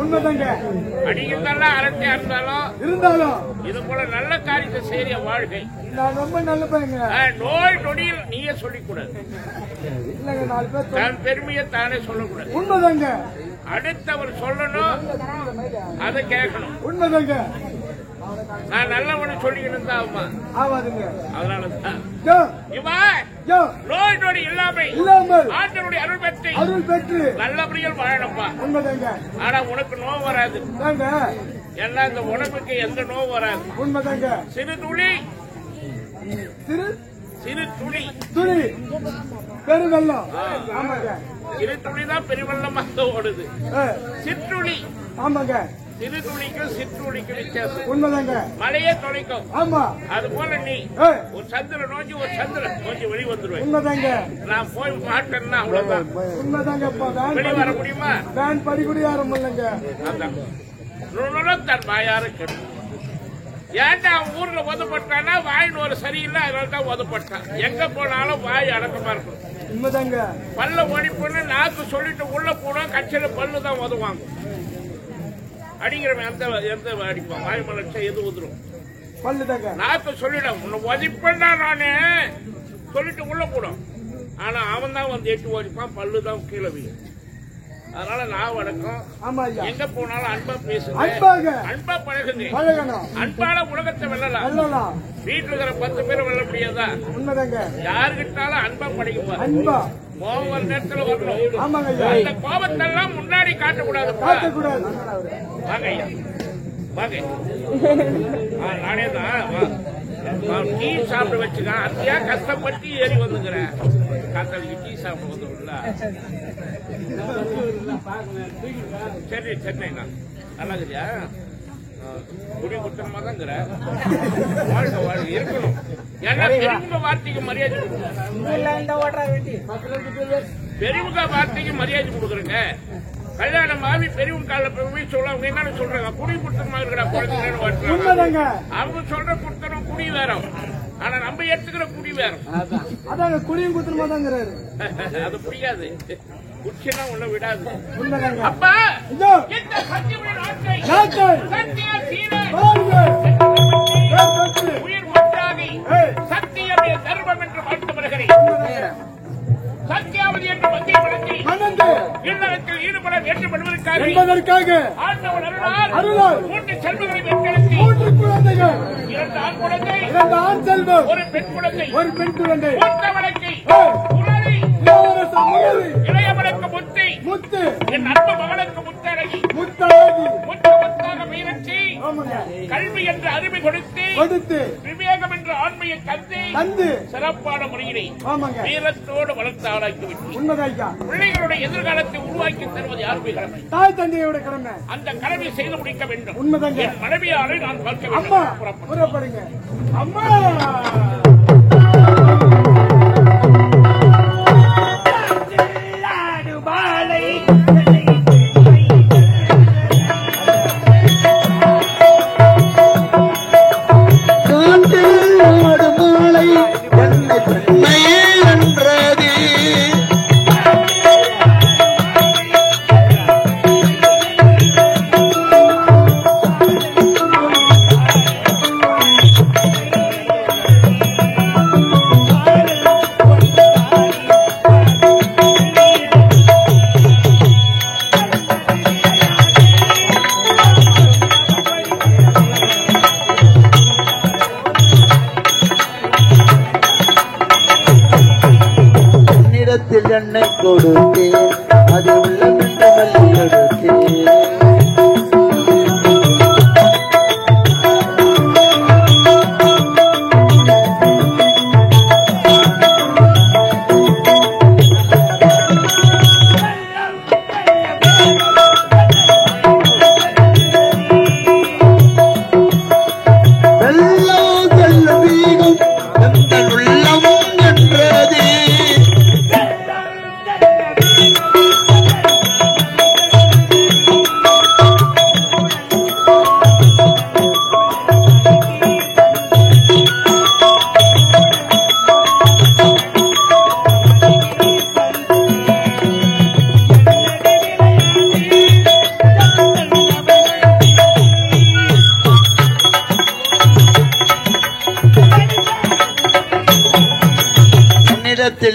உண்மைதாங்க. அடிக்கிறதெல்லாம் அரட்டையா இருந்தாலும் இது போல நல்ல காரியத்தை செய்ய வாழ்க்கை. நான் ரொம்ப நல்ல பையங்க. நோய் நொடியில் நீயே சொல்லிக்கூடாது. இல்லங்க 4 பேர் தன் பெருமையை தானே சொல்லக்கூடாது. உண்மைதாங்க. அடுத்தவர் சொல்லணும், அதை கேட்கணும். உண்மைதாங்க. நான் நல்லவனு சொல்லிக்கணும் தான் ஆகுமா? ஆவாதுங்க. அதனாலதான் நோய் நொடி இல்லாமல் ஆண்டனுடைய அருள் பெற்று நல்லபடியில் வாழணும்பா. உண்மைதாங்க. ஆனா உனக்கு நோய் வராது. ஏன்னா இந்த உடம்புக்கு எந்த நோய் வராது. உண்மைதாங்க. சிறு துளி பெருவெள்ளம். ஆமாங்க. சிறு துளி தான் பெருவெள்ளமாக ஓடுது. சிற்றுளி. ஆமாங்க. சிறு துளிக்கும் சிற்றுளிக்கும் வித்தியாசம். உண்மைதாங்க. மழையே தொலைக்கும். ஆமா. அது போல நீ ஒரு சந்திர நோக்கி ஒரு சந்திரன் நோக்கி வெளி வந்துருவேன். உண்மைதாங்க. நான் போய் மாட்டேன்னா அவ்வளவுதான். உண்மைதாங்க. வெளி வர முடியுமா? வேன் படிக்கூட யாரும் இல்லைங்க. அதான் தன் வாயார கேட்டு ஏன்டா அவன் ஊர்ல உதப்பட்டானா வாயின் ஒரு சரியில்லை, அதனால தான் உதப்பட்டான். எங்க போனாலும் வாய் அடக்கமா இருக்கும். உண்மைதாங்க. பல்ல ஓடிப்போன்னு நாக்கு சொல்லிட்டு உள்ள போனோம், கட்சியில பல்லு தான் உதவாங்க. அடிக்கிறவன் எந்த அடிப்பான்? வாய் மலர்ச்சா எது உதிரும்? பல்லுதாங்க. நாக்கு சொல்லிடும், உன்னை உதப்பா நானே சொல்லிட்டு உள்ள போடும். ஆனா அவன் தான் வந்து எட்டு ஓடிப்பான், பல்லு தான் கீழே வீழும். அதனால நான் வணக்கம். எங்க போனாலும் அன்பா பேசுங்க, அன்பா பழகுங்க. அன்பால உலகத்தை வெல்லலாம். வீட்டுல இருக்கிற 10 பேரை வெல்ல முடியாதா? உண்மைதாங்க. யாருக்கிட்டாலும் அன்பா படைக்குப்பா. கோபம் ஒரு நேரத்தில் வரணும். அந்த கோபத்தெல்லாம் முன்னாடி காட்டக்கூடாது. வாங்க ஐயா, வாங்க. நானே தான் டீ சாப்பிட வச்சுக்கான். அத்தியா கஷ்டப்பட்டு ஏறி வந்துக்கிறேன். காத்தாளிக்கு டீ சாப்பிட வந்துடும்ல. சரி சென்னைண்ணா நல்லா இருக்கியா? குடி குத்தனமா தான்ங்கிற. வாழ்க்கை வாழ்க்கை இருக்கணும். ஏன்னா பெரியவங்க வார்த்தைக்கு மரியாதை பெரியவங்க வார்த்தைக்கு மரியாதை கொடுக்குறேங்க. கல்யாணம் ஆகி பெரியவங்க கால போய் சொல்ல அவங்க என்ன சொல்றாங்க? குடி குடுத்தனமா இருக்கிற குழந்தைங்க அவங்க சொல்ற குடுத்தனம் குடி வேற. ஆனா நம்ம எடுத்துக்கிற குடி வேற. அதாங்க குடியும் குடுத்தனமா தாங்கிறாரு. அது புரியாது. குச்சினா உள்ள விடாது. உண்மைதாங்க. அப்பா இந்த சத்தியமே நாட்டை உயிர் ஒன்றாகி சத்தியமே தர்மம் என்று வாழ்த்து வருகிறேன். சத்தியாவதி என்று மத்தியப்படுத்தி இல்லறத்தில் ஈடுபட வேண்டும் என்பதற்காக ஆண்டவன் அருளால் 3 செல்வங்களை வெற்றி 3 குழந்தைகள், 2 ஆண் குழந்தை, 2 ஆண் செல்வம், 1 பெண் குழந்தை, 1 பெண் குழந்தை, மூத்தவனுக்கு குரலி, இளையவனுக்கு முத்து, என் அன்பு மகளுக்கு முத்தழகி, முத்தாக மீனச்சி, கல்வி என்ற அறிவை கொடுத்து விவேகம் என்ற ஆண்மையை தந்து சிறப்பான முறையிலே வீரத்தோடு வளர்த்து ஆளாக்கிவிட்டு பிள்ளைகளுடைய எதிர்காலத்தை உருவாக்கி தருவது யாருமே கடமை? தாய் தந்தையோட கடமை. அந்த கடமை செய்து முடிக்க வேண்டும். உண்மைதாங்க. என் மனைவியாரை நான் பார்க்க வேண்டும். புறப்படுங்க. அம்மா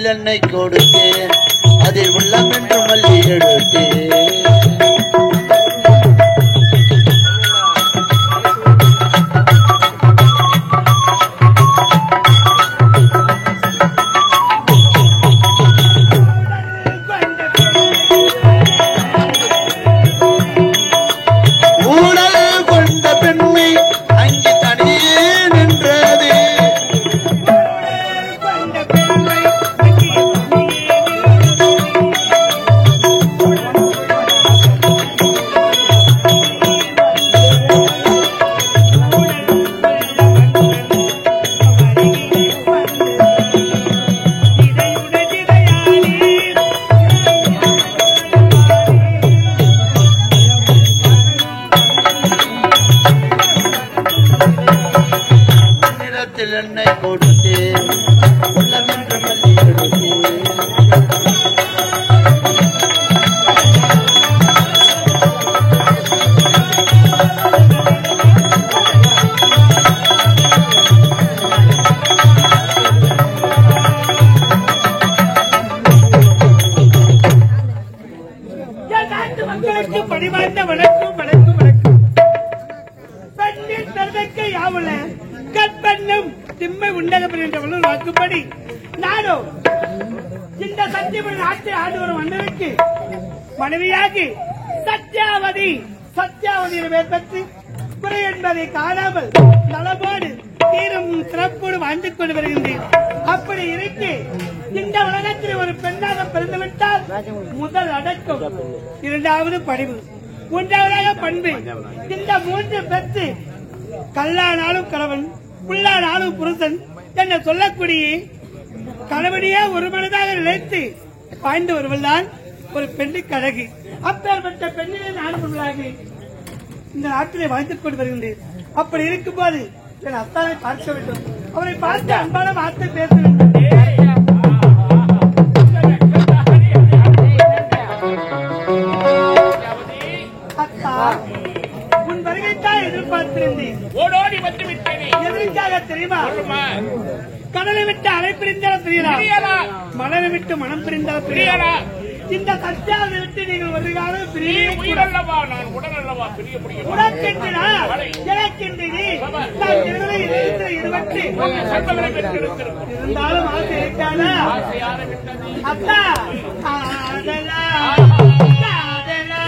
உள்ளத்தில் என்னை கொடுத்தேன் அதில் உள்ளம் என்று மல்லி எடுத்தேன் என்னை கொடுத்தேன் உள்ளம் என்று மல்லி எடுத்தேன் மக்களுக்கு பணிவார்ந்த வணக்கம் வணக்கம் வணக்கம். பெண்ணின் பெருமைக்கு யாவுல கற்பெண்ணும் திம்மை உண்டகம் என்ற வள்ளுவர் வாக்குப்படி நானும் இந்த சத்தியபுரி நாட்டை ஆண்டு வரும் மன்னருக்கு மனைவியாகி சத்யாவதியை பெற்று குறை என்பதை காணாமல் நலமோடு தீரும் சிறப்போடு வாழ்ந்து கொண்டு வருகின்றேன். அப்படி இருக்கு இந்த உலகத்தில் ஒரு பெண்ணாக பிறந்துவிட்டால் முதல் அடக்கம், இரண்டாவது பணிவு, மூன்றாவதாக பண்பு. இந்த மூன்று பெற்று கல்லானாலும் கணவன் புல்லானாலும் புருஷன் என்று சொல்லக்கூடிய கணவனையே ஒரு மனதாக நினைத்து பாய்ந்து வருவதுதான் ஒரு பெண்ணுக்கு அழகு. அப்பேற்பட்ட பெண்ணிலே நான் பொருளாகி இந்த நாட்டிலே வாழ்ந்து கொண்டு வருகின்றேன். அப்படி இருக்கும்போது என் அத்தானை பார்க்க வேண்டும். அவரை பார்த்து அன்பான வார்த்தை பேச வேண்டும். அத்தா, உன் வருகைத்தான் எதிர்பார்த்திருந்தேன். ஓடோடி வந்து விட்டேனே. எதற்காக தெரியுமா? கடலை விட்டு அலை பிரிந்தாலும் பிரியலா, மலரை விட்டு மனம் பிரிந்தாலும் பிரியலா. இந்த சத்தியாவை விட்டு நீங்கள் ஒரு காலம் பிரிய உயிரல்லவா, நான் உடல் அல்லவா பிரிய முடியும். உனக்கென்றா எனக்கென்றி நான் இருவரை இருவற்றி இருந்தாலும் ஆசை இருக்காதா? அத்தா காதலா காதலா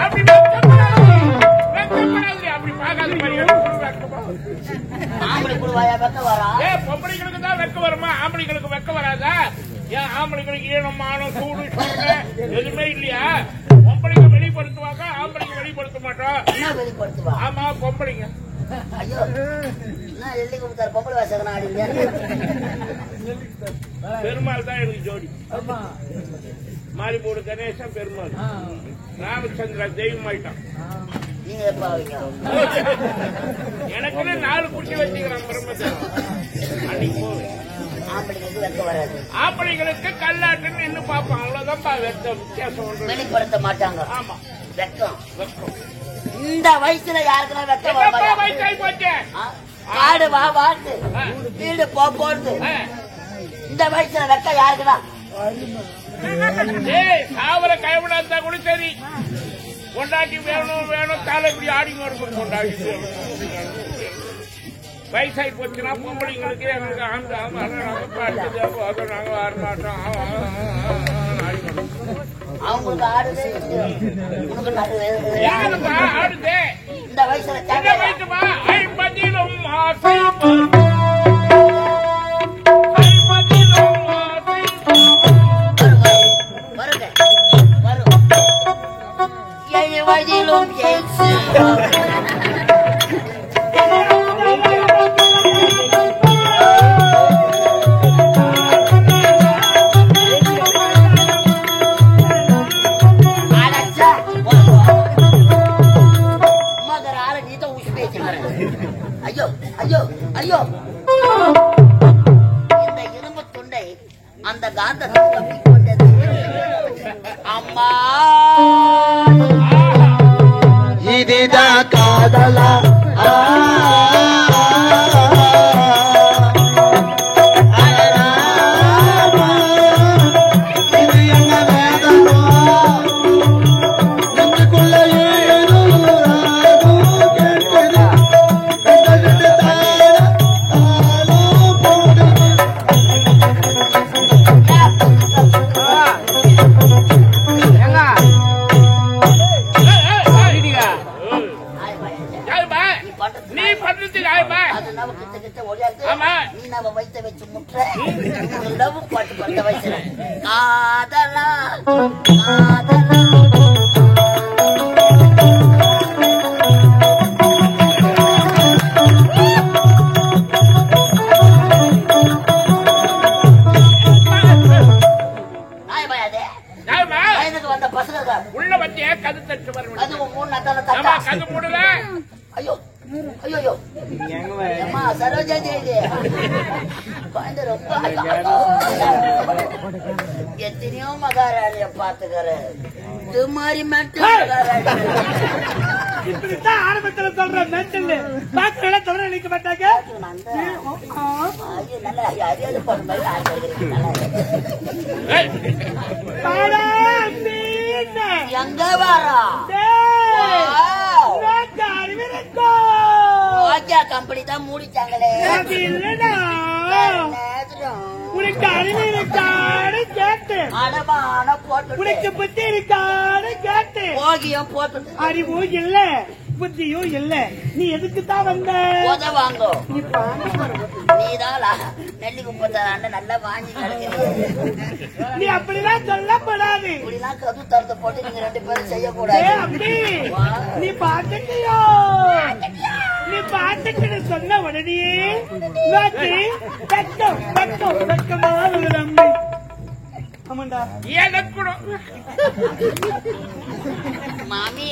அப்படி வெக்கப்படாது. அப்படி பார்க்காத மாதிரி வெக்கமா? ஆம்பளை குழுவாயா வெக்க வரா? பொம்பளைங்களுக்கு தான் வெக்க வருமா? ஆம்பளைங்களுக்கு வெக்க வராதா? ஏன் ஆம்பளைங்களுக்கு ஈனம் மானம் சூடு சூடு எதுவுமே இல்லையா? பொம்பளைங்க வெளிப்படுத்துவாங்க, ஆம்பளைங்க வெளிப்படுத்த மாட்டோம். என்ன வெளிப்படுத்துவா? ஆமா பொம்பளைங்க. ஐயோ என்ன எள்ளி கொடுத்தாரு பொம்பளை வாசகனா ஆடிங்க. பெருமாள் தான் எனக்கு ஜோடி. மாரிபோடு கணேசன் பெருமாள். ராமச்சந்திரா தெய்வம் ஆயிட்டான். நீங்க எப்ப ஆவீங்க? எனக்குன்னு 4 குட்டி வச்சுக்கிறான் பிரம்மதேவன். அன்னைக்கு போவேன். ஆம்பளைங்களுக்கு வெக்க வராது. ஆம்பளைங்களுக்கு கல்லாட்டுன்னு நின்று பார்ப்போம். அவ்வளவுதான் வெக்க வித்தியாசம் ஒன்று. வெளிப்படுத்த மாட்டாங்க. ஆமா வெக்கம். வெக்கம். இந்த வயசுல யாருக்குன்னா வெக்க வர வயசாகி போச்சு. காடு வா வாழ்ந்து வீடு போறது இந்த வயசுல வெக்க யாருக்குன்னா? சாவர கைவிடாதா கூட சரி. கொண்டாட்டி வேணும் வேணும் காலை இப்படி ஆடி வரும். கொண்டாடி வயசாகி போச்சுன்னா பொம்பளைங்களுக்கு எங்களுக்கு நாங்க வரமாட்டோம். அவங்களுக்கு ஆடுது உனக்கு நடுவே ஆடுது. இந்த வயசுல வயசுமா 50லும் ஆசை வயதிலும் ஐயோ ஐயோ ஐயோ இந்த இரும்பு துண்டை அந்த காந்தத்தை கப்பிக்கொண்டது. அம்மா இதுதான் காதலா? இது என்ன வேதனோ? நெஞ்சுக்குள்ள ஏதோ கேட்குது. கண்டது தாளோ போடுது. நீ பண்றது ஆயமா? அது நம்ம கிட்ட கிட்ட ஓடியாந்து ஆமா. நீ நம்ம வயிற்ற வச்சு முற்ற லவ் பாட்டு பண்ண வயசுல காதலா காதலா வயதுக்கு வந்த பசங்க உள்ள வச்சே கது தட்டு வரும். அது 3 நட்டால தட்டா கது போடல. ஐயோ ஐயோ அம்மா சரோஜா தேவி குழந்தை ரொம்ப எத்தனையோ மகாராணிய பாத்துக்கிறேன். இது மாதிரி மென்டல் மகாராணி இப்படித்தான் ஆரம்பத்துல சொல்ற மென்டல் பாக்குற தவிர நினைக்க மாட்டாங்க. நல்லா அறியாது போன மாதிரி எங்க வரா கம்பெனி தான் மூடிட்டாங்களே. உனக்கு அறிவு இருக்கான்னு கேட்டு அடமான போட்டு உனக்கு புத்தி இருக்கான்னு கேட்டு போகியம் போட்டு அறிவும் இல்ல புத்தியும் இல்ல. நீ எதுக்கு தான் வந்த? வாங்கோ நீதான் நெல்லி 36 நல்லா வாங்கி நீ அப்படிலாம் சொல்லப்படாது. இப்படிலாம் கது தரத்தை போட்டு நீங்க 2 பேரும் செய்யக்கூடாது. அப்படி நீ பாத்துட்டியோ? நீ பாத்துட்டு சொன்ன உடனே வெக்கம் வெக்கம் வெக்கமா நம்பி ஆமாண்டா ஏதக்கூடும். மாமி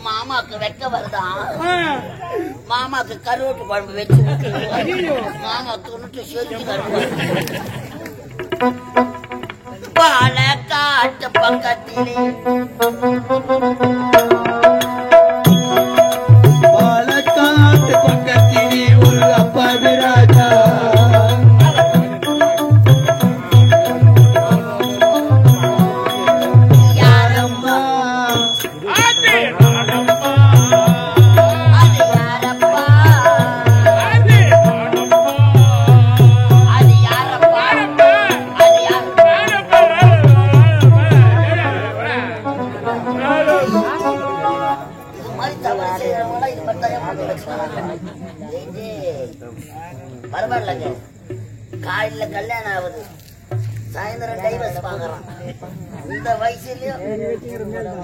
மாமாக்கு வெக்க வருதான். மாமாக்கு கருவாட்டு குழம்பு வச்சு மாமா துணுட்டு சொல்லி பாலக்காட்டு பக்கத்திலே பாலக்காட்டு பக்கத்திலே ஒரு அப்பாவி ராஜா பரவாயில்லங்க. காலையில கல்யாணம் ஆகுது, சாயந்தரம் டைவர்ஸ் வாங்குறான். இந்த வயசுலயும்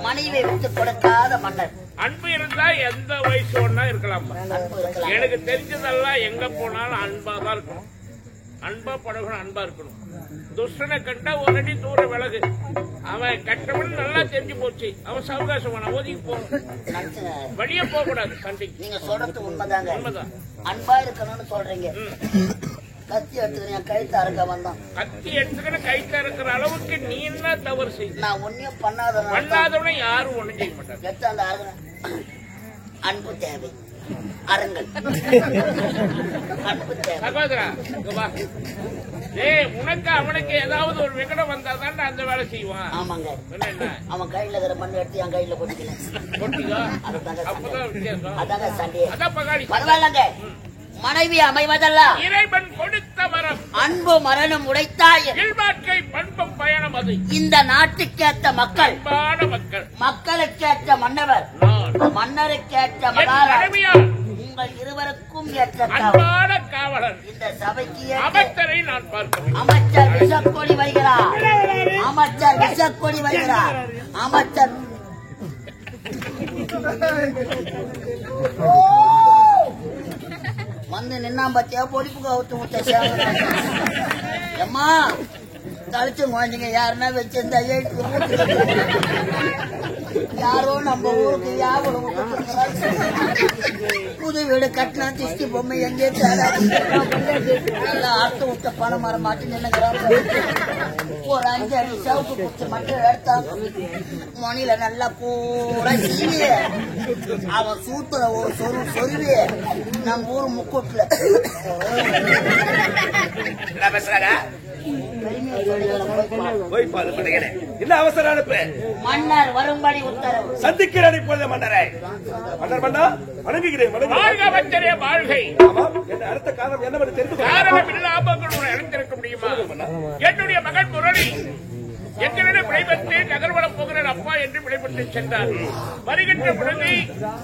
மனைவியை விட்டு கொடுக்காத மன்னர். அன்பு இருந்தா எந்த வயசு ஒன்னா இருக்கலாம். அன்பு இருக்கலாம். எனக்கு தெரிஞ்சதெல்லாம் எங்க போனாலும் அன்பா தான் இருக்கணும். அன்பா பழகணும், அன்பா இருக்கணும். துஷ்டனை கண்டா ஒரு அடி தூர விலகு. அவன் கட்டவன் நல்லா தெரிஞ்சு போச்சு. அவன் சவகாசமான ஒதுக்கி போகணும், வெளியே போக கூடாது சண்டைக்கு. நீங்க சொல்றது உண்மைதாங்க. உண்மைதான். அன்பா இருக்கணும்னு சொல்றீங்க. கத்தி எடுத்துக்கிறேன், கழுத்து அறுக்க வந்தான். கத்தி எடுத்துக்கிட்டு கைத்த இருக்கிற அளவுக்கு நீ என்ன தவறு செய்ய? நான் ஒன்னும் பண்ணாதவன். பண்ணாதவனை யாரும் ஒண்ணும் செய்ய மாட்டாங்க. எடுத்து அந்த அன்பு தேவை. அருங்கள். அன்பு தேவை. சகோதரா, இங்க வா. ஏய், உனக்கு அவனுக்கு ஏதாவது ஒரு விகடம் வந்தாதான் அந்த வேலை செய்வான். ஆமாங்க. என்ன அவன் கையில இருக்கிற மண்ணு எடுத்து என் கையில போட்டுக்கல. போட்டியா? அதுதாங்க அப்பதான் வித்தியாசம். அதாங்க சண்டே. அதான் பகாடி. பரவாயில்லங்க. மனைவி அமைவதல்ல இறைவன் கொடுத்த மரம். அன்பு மரணம் உடைத்தாய். இல்வாழ்க்கை பண்பும் பயணம் அது. இந்த நாட்டுக்கேற்ற மக்கள், அன்பான மக்கள், மக்களுக்கேற்ற மன்னவர், நான் மன்னருக்கேற்ற என் மகாராஜ், மனைவியார் உங்கள் இருவருக்கும் ஏற்ற காவல். அன்பான காவலர் இந்த சபைக்கு ஏற்ற அமைச்சரை நான் பார்க்கிறேன். அமைச்சர் விஷக்கொடி வைகிறார். அமைச்சர் விஷக்கொடி வைகிறார். அமைச்சர் வந்து நின்னா பத்தியா பொடிப்புக்கு அவுத்து விட்ட அம்மா கழிச்சு குழந்தைங்க யாருன்னா வச்சிருந்தா யாரோ நம்ம ஊருக்கு யாபகம் புது வீடு கட்டினா திஷ்டி பொம்மை எங்கே நல்லா அறுத்து விட்ட பணம் மரம் மாட்டி நின்னுங்கிறான். ஒரு 5 அடி சவுக்கு குச்சி மட்டும் எடுத்தாங்க. மணில நல்லா பூரா சீவி அவன் சூத்துல ஒரு சொருவி நம்ம ஊர் முக்கூட்டுல என்ன அவசர அனுப்பு? மன்னர் வரும்படி உத்தரவு. சந்திக்கிறேன் இப்பொழுது மன்னரை. மன்னர் மன்னா வணங்குகிறேன். வாழ்க அமைச்சரே வாழ்கை. என்ன அடுத்த காரணம் என்னவென்று தெரிந்து காரணம் இல்லாமல் அழைத்திருக்க முடியுமா? என்னுடைய மகன் முரளி எங்களிடம் விடைபெற்று நகர்வலம் போகிறேன் அப்பா என்று விடைபெற்று சென்றார். வருகின்ற பொழுது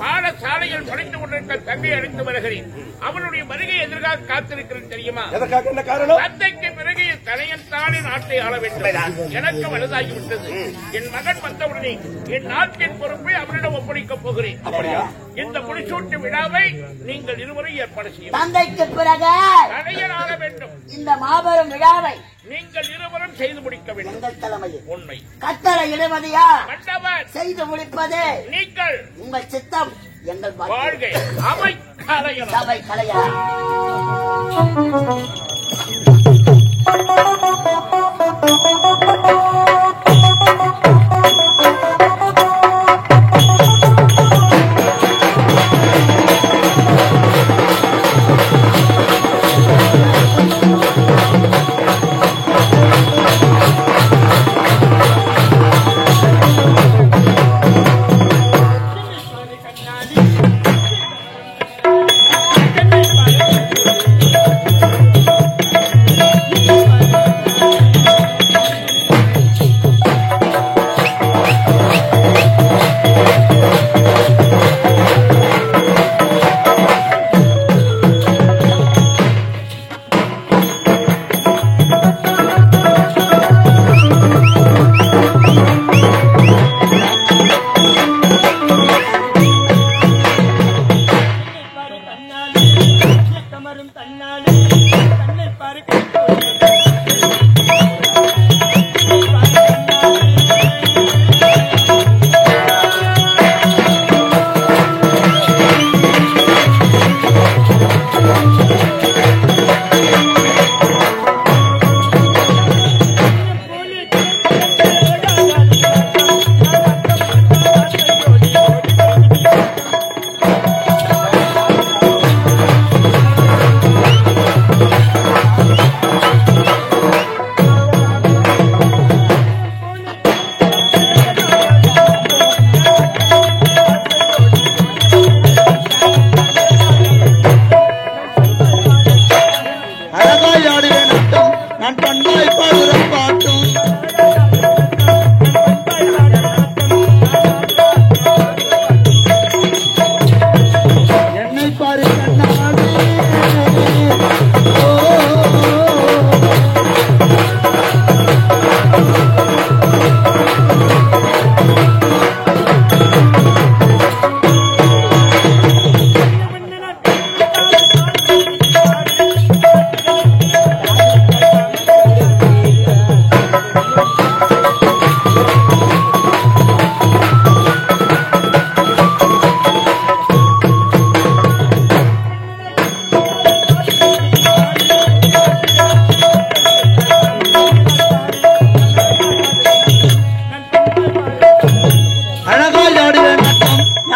பாடசாலையில் படித்துக் கொண்டிருக்க தங்கை அழைத்து வருகிறேன். அவனுடைய வருகை எதிர்காக காத்திருக்கிறேன் தெரியுமா? எதற்காக? என்ன காரணம்? தந்தைக்கு பிறகு தனையத்தானே நாட்டை ஆள வேண்டும். எனக்கு வலுதாகிவிட்டது. என் மகன் வந்தவுடனே என் நாட்டின் பொறுப்பை அவரிடம் ஒப்படைக்கப் போகிறேன். இந்த முடிசூட்டு விழாவை நீங்கள் இருவரும் ஏற்பாடு செய்யும். தந்தைக்கு பிறகு தனையன் ஆள வேண்டும். இந்த மாபெரும் விழாவை நீங்கள் இருவரும் செய்து முடிக்க வேண்டும். உங்கள் தலைமையில் உண்மை. கட்டளை இடுவது யார்? மண்டபர். செய்து முடிப்பது நீங்கள். உங்கள் சித்தம் எங்கள் வாழ்கை. அவை கலையலாம். சபை கலையா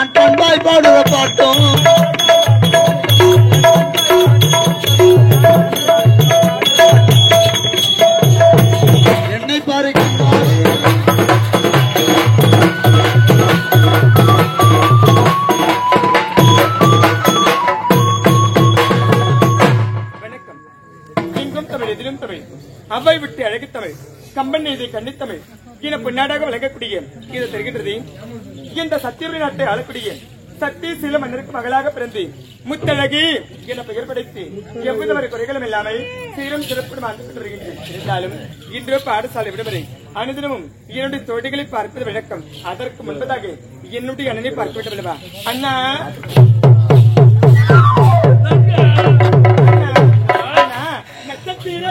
நான் பண்பாய் பாடுற பாட்டும் என்னை பாருக்கின்றார் வணக்கம். எங்கும் தமிழ் எதிலும் தமிழ் அவ்வை விட்டு அழகு தமிழ் கம்பன் இதை கண்ணித்தமிழ் என பொன்னாடாக விளங்கக்கூடிய இது தெரிகின்றது. இந்த சத்தியவரி நாட்டை ஆளக்கூடிய சத்திய சீல மன்னருக்கு மகளாக பிறந்து முத்தழகி என பெயர் படைத்து எவ்வித ஒரு குறைகளும் இல்லாமல் சீரும் சிறப்புடன் வாழ்ந்து கொண்டு வருகின்றேன். இருந்தாலும் இன்று பாடசாலை விடுமுறை அனுதினமும் என்னுடைய தோழிகளை பார்ப்பது வழக்கம். அதற்கு முன்பதாக என்னுடைய அண்ணனை பார்க்க வேண்டும் அல்லவா? அண்ணா நட்சத்திர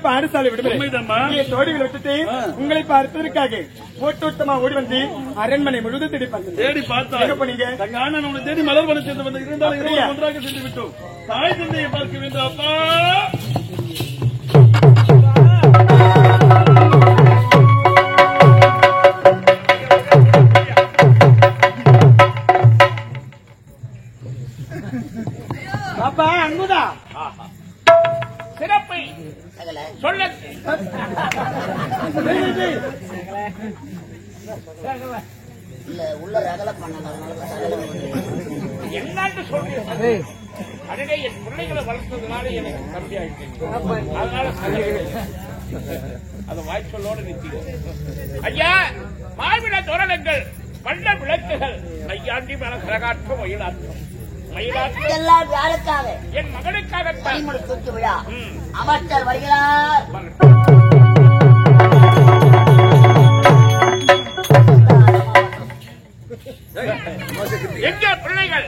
பாடசாலை விடுமுறை தோழிகளை விட்டுட்டு உங்களை பார்ப்பதற்காக ஓட்டோட்டமா ஓடி வந்து அரண்மனை முழுவதும் தேடி பார்த்தேன். தேடி மலர் வன சேர்ந்து வந்து இருந்தாலும் ஒன்றாக சென்று விட்டோம். தாய் தந்தையை பார்க்க வேண்டும் அப்பா. அப்பா அங்குதா சிறப்பை சொல்ல உள்ள ரகல என்னன்னு சொல்றேன். அடடே என் பிள்ளைகளை வளர்த்ததுனால எனக்கு கம்மி ஆயிடுச்சு. அதனால அது வாய்ச்சொல்லோடு நிறுத்தி ஐயா மாவிட தோரணங்கள் வண்ண விளக்குகள் ஐயாண்டி மேல கரகாற்றம் மயிலாற்றம் எல்லாம் யாருக்காக? என் மகனுக்காக பணிமுறை தூக்கி விழா அமைச்சர் வருகிறார். எங்க பிள்ளைகள்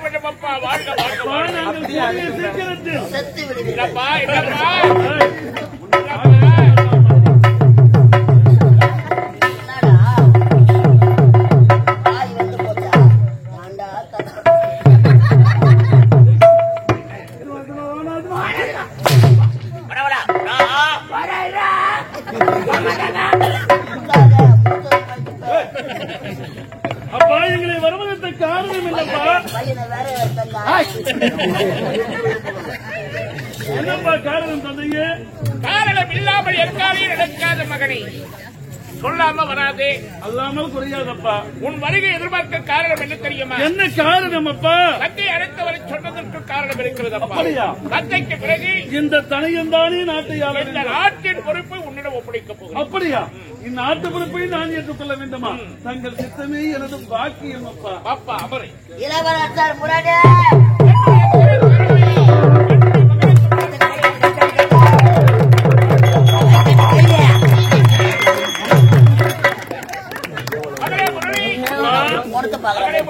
வேண்டும் அப்பா. வாழ்க வாழ்க அப்பா, வாழ்க. நாங்கள் கூடிய சீக்கிரத்தில் செத்து விடுகிறேன். இல்லப்பா இல்லப்பா. என்னடா வாய் வந்து போச்சா? ஏன்டா கஷ்டம்? அப்பா எங்களை வருவதற்கு காரணம் இல்லப்பா. பையனை வேற வைத்தா என்னப்பா காரணம் தந்தைங்க? காரணம் இல்லாமல் எக்காலையும் நடக்காத மகனை சொல்லாம வராதே. அல்லாமல் குறையாதப்பா. உன் வருகை எதிர்பார்க்க காரணம் என்ன தெரியுமா? என்ன காரணம் அப்பா? தந்தை அழைத்தவரை சொன்னதற்கு காரணம் இருக்கிறது அப்பா. அப்படியா? தந்தைக்கு பிறகு இந்த தனையந்தானே நாட்டை ஆள இந்த வேண்டும். நாட்டின் பொறுப்பை உன்னிடம் ஒப்படைக்க போகிறேன். அப்படியா? இந்நாட்டு பொறுப்பை நான் ஏற்றுக்கொள்ள வேண்டுமா? தங்கள் சித்தமே எனது பாக்கியம் அப்பா. அப்பா அமரை இளவரசர் முரடே முகத்தை பார்க்கறேன்.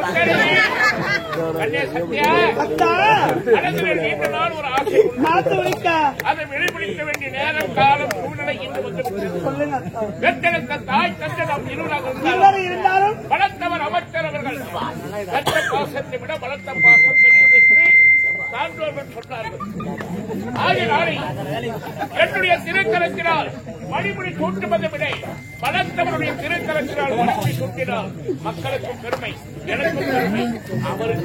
கண்ணே சத்யா, அத்தா மனதில் நீண்ட நாள் ஒரு ஆசை உண்டு. காத்து வைக்கா அதை வெளிப்படுத்த வேண்டிய நேரம் காலம் சூழ்நிலை இன்று வந்துவிட்டது. சொல்லுங்க அத்தா. பெற்றெடுத்த தாய் தந்தை நாம் இருவராக இருவரும் இருந்தாலும் வளர்த்தவர் அமைச்சர் அவர்கள் பெற்ற பாசத்தை விட வளர்த்த பாசம் பெரியது என்று சான்றோர்கள் சொன்னார்கள். ஆகினாலே என்னுடைய திருக்கரத்தினால் மணிமுடி சூட்டுவதை விட வளர்த்தவருடைய திருக்கரத்தினால் மணிமுடி சூட்டினால் மக்களுக்கு பெருமை, எனக்கும் பெருமை, அவருக்கு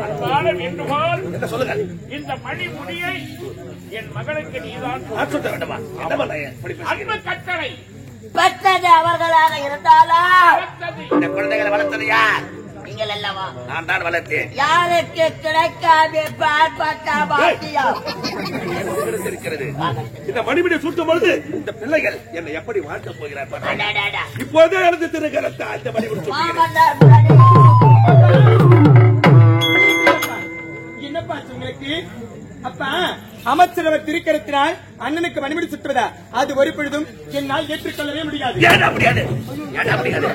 அன்பான வேண்டுகோள். இந்த மணிமுடியை என் மகனுக்கு நீதான் சொல்ல வேண்டுமா? அன்பு கட்டளை. பெற்றது அவர்களாக இருந்தாலும் வளர்த்தது இந்த குழந்தைகளை வளர்த்தது யார்? நீங்கள் அல்லவா நான் தான் வளர்த்தேன். யாருக்கு கிடைக்காது பார்ப்பட்ட பாக்கியம் இருக்கிறது. இந்த மணிமுடி சூட்டும் பொழுது இந்த பிள்ளைகள் என்னை எப்படி வாழ்க்கப் போகிறார்? அடடடா. இப்போதே எனது திருக்கரத்தா இந்த மணிமுடி சூட்டுகிறேன். மாமன்னார் முரடே. என்னப்பா ஆச்சு உங்களுக்கு? அப்பா அமைச்சரவர் திருக்கரத்தினால் அண்ணனுக்கு மணிமுடி சுற்றுவதா? அது ஒரு பொழுதும் என்னால் ஏற்றுக்கொள்ளவே முடியாது. ஏன் முடியாது? ஏன் முடியாது?